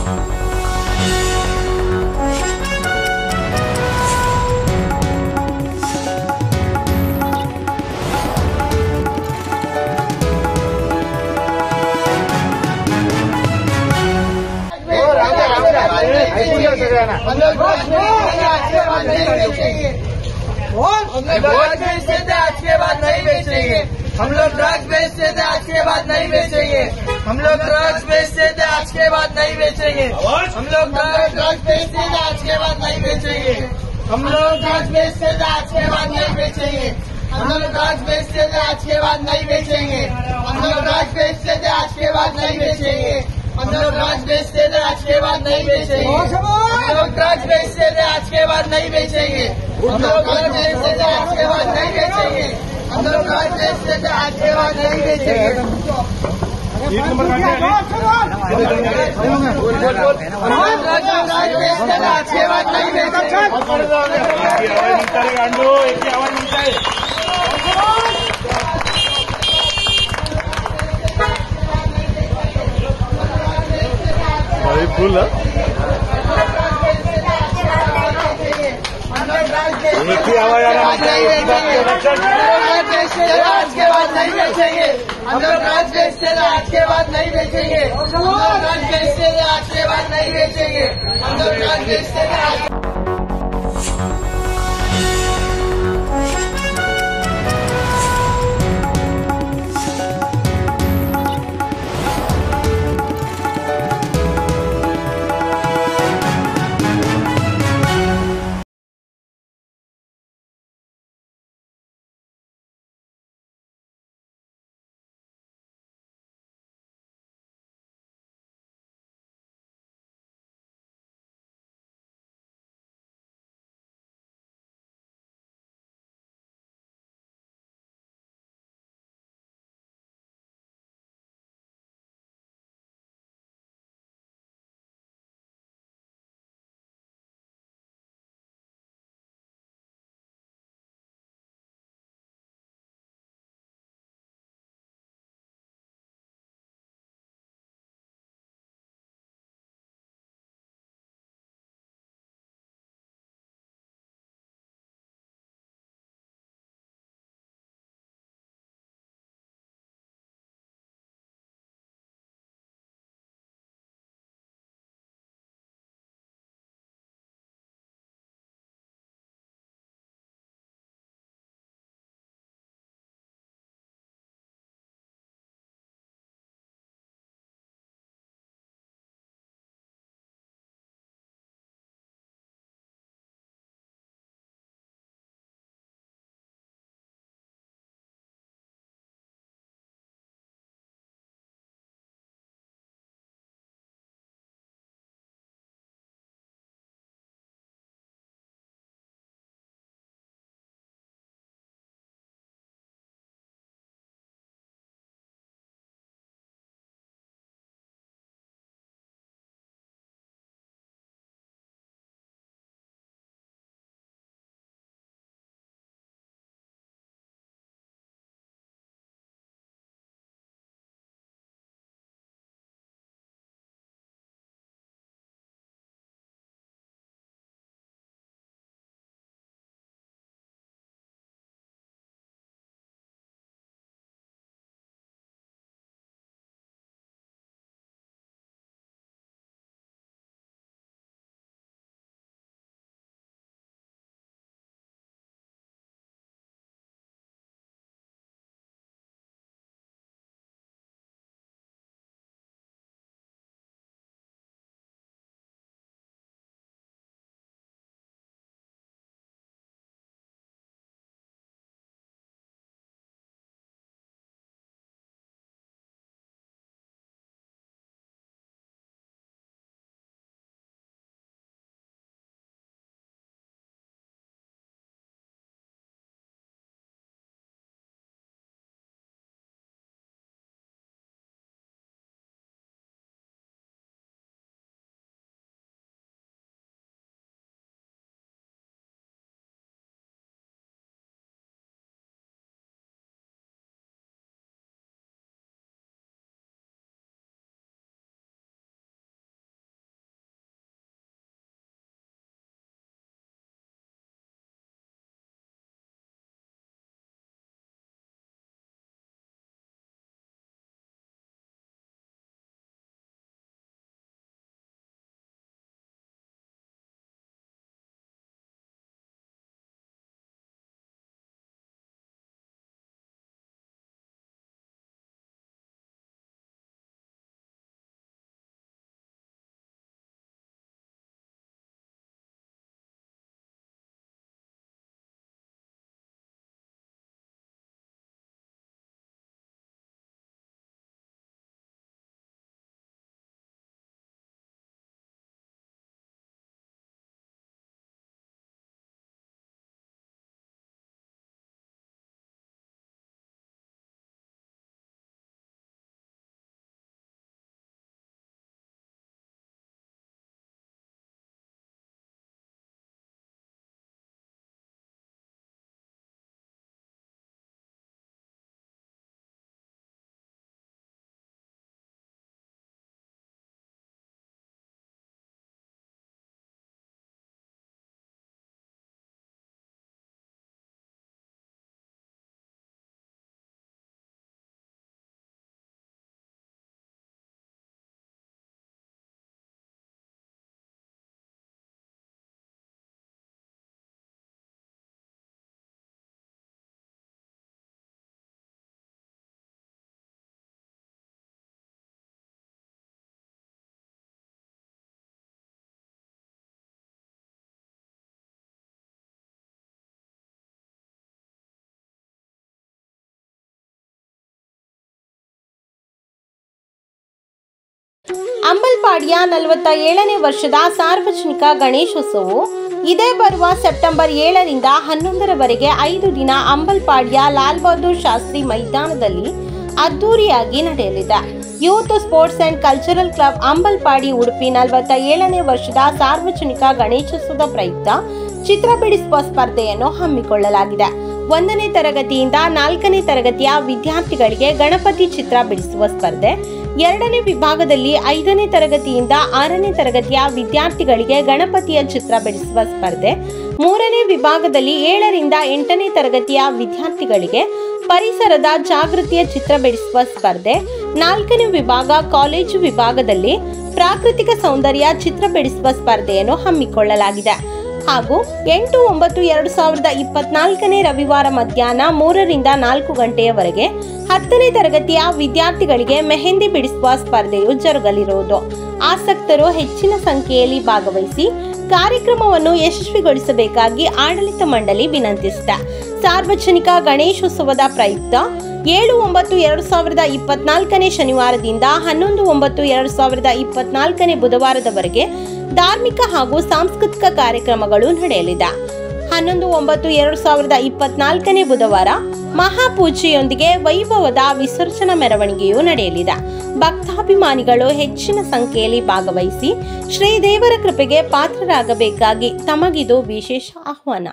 हम लोग आज के बाद नहीं बेचेंगे। हम लोग ड्रग्स बेचते थे, आज के बाद नहीं बेचेंगे। हम लोग ड्रग्स बेचते थे, आज के बाद नहीं बेचेंगे। हम लोग ड्रग्स बेचते थे, आज के बाद नहीं बेचेंगे। हम लोग ड्रग्स बेचते थे, आज के बाद नहीं बेचेंगे। हम लोग ड्रग्स बेचते थे, आज के बाद नहीं बेचेंगे। हम लोग ड्रग्स बेचते थे, आज के बाद नहीं बेचेंगे। हम लोग ड्रग्स बेचते थे, आज के बाद नहीं बेचेंगे। हम लोग ड्रग्स बेचते थे, आज के बाद नहीं बेचेंगे। हम लोग ड्रग्स बेचते थे, आज के बाद नहीं बेचेंगे। हम लोग ड्रग्स बेचते थे, आज के बाद नहीं बेचेंगे। हम लोग ड्रग्स बेचते थे, आज के बाद नहीं बेचेंगे। फुल एक ही आवाज आ रहा है। आज के बाद नहीं बेचेंगे। हम लोग ड्रग्स बेचते थे, आज के बाद नहीं बेचेंगे। हम लोग ड्रग्स बेचते थे, आज के बाद नहीं बेचेंगे। हम लोग ड्रग्स बेचते थे। ಅಂಬಲ್ಪಾಡಿಯ 47ನೇ ವರ್ಷದ ಸಾರ್ವಜನಿಕ ಗಣೇಶೋತ್ಸವವು ಇದೇ ಬರುವ ಸೆಪ್ಟೆಂಬರ್ 7ರಿಂದ 11ರವರೆಗೆ 5 ದಿನ ಅಂಬಲ್ಪಾಡಿಯ ಲಾಲ್ ಬಹದ್ದೂರ್ ಶಾಸ್ತ್ರಿ ಮೈದಾನದಲ್ಲಿ ಅದ್ದೂರಿಯಾಗಿ ನಡೆಯಲಿದೆ. Youth sports and cultural club Ambalpadi Udupi 47ನೇ ವರ್ಷದ ಸಾರ್ವಜನಿಕ ಗಣೇಶೋತ್ಸವದ ಪ್ರಯುಕ್ತ ಚಿತ್ರ ಬಿಡಿಸುವ ಸ್ಪರ್ಧೆಯನ್ನು ಹಮ್ಮಿಕೊಳ್ಳಲಾಗಿದೆ. 1ನೇ ತರಗತಿಯಿಂದ 4ನೇ ತರಗತಿಯ ವಿದ್ಯಾರ್ಥಿಗಳಿಗೆ ಗಣಪತಿ ಚಿತ್ರ ಬಿಡಿಸುವ ಸ್ಪರ್ಧೆ, 2ನೇ ವಿಭಾಗದಲ್ಲಿ 5ನೇ ತರಗತಿಯಿಂದ 6ನೇ ತರಗತಿಯ ವಿದ್ಯಾರ್ಥಿಗಳಿಗೆ ಗಣಪತಿಯ ಚಿತ್ರ ಬಿಡಿಸುವ ಸ್ಪರ್ಧೆ, 3ನೇ ವಿಭಾಗದಲ್ಲಿ 7ರಿಂದ 8ನೇ ತರಗತಿಯ ವಿದ್ಯಾರ್ಥಿಗಳಿಗೆ ಪರಿಸರದ ಜಾಗೃತಿಯ ಚಿತ್ರ ಬಿಡಿಸುವ ಸ್ಪರ್ಧೆ, 4ನೇ ವಿಭಾಗ ಕಾಲೇಜು ವಿಭಾಗದಲ್ಲಿ ಪ್ರಾಕೃತಿಕ ಸೌಂದರ್ಯ ಚಿತ್ರ ಬಿಡಿಸುವ ಸ್ಪರ್ಧೆಯನ್ನು ಹಮ್ಮಿಕೊಳ್ಳಲಾಗಿದೆ. ಹಾಗೂ 8/9/2024 ರವಿವಾರ ಮಧ್ಯಾಹ್ನ 3ರಿಂದ 4 ಗಂಟೆಯವರೆಗೆ 10ನೇ ತರಗತಿಯ ವಿದ್ಯಾರ್ಥಿಗಳಿಗೆ ಮೆಹಂದಿ ಬಿಡಿಸುವ ಸ್ಪರ್ಧೆಯು ಜರುಗಲಿರುವುದು. ಆಸಕ್ತರು ಹೆಚ್ಚಿನ ಸಂಖ್ಯೆಯಲ್ಲಿ ಭಾಗವಹಿಸಿ ಕಾರ್ಯಕ್ರಮವನ್ನು ಯಶಸ್ವಿಗೊಳಿಸಬೇಕಾಗಿ ಆಡಳಿತ ಮಂಡಳಿ ವಿನಂತಿಸಿದೆ. ಸಾರ್ವಜನಿಕ ಗಣೇಶೋತ್ಸವದ ಪ್ರಯುಕ್ತ 7/9/2024 ಶನಿವಾರದಿಂದ 11/9/2024 ಬುಧವಾರದವರೆಗೆ ಧಾರ್ಮಿಕ ಹಾಗೂ ಸಾಂಸ್ಕೃತಿಕ ಕಾರ್ಯಕ್ರಮಗಳು ನಡೆಯಲಿದೆ. 11/9/2024 ಬುಧವಾರ ಮಹಾಪೂಜೆಯೊಂದಿಗೆ ವೈಭವದ ವಿಸರ್ಜನಾ ಮೆರವಣಿಗೆಯು ನಡೆಯಲಿದೆ. ಭಕ್ತಾಭಿಮಾನಿಗಳು ಹೆಚ್ಚಿನ ಸಂಖ್ಯೆಯಲ್ಲಿ ಭಾಗವಹಿಸಿ ಶ್ರೀದೇವರ ಕೃಪೆಗೆ ಪಾತ್ರರಾಗಬೇಕಾಗಿ ತಮಗಿದು ವಿಶೇಷ ಆಹ್ವಾನ.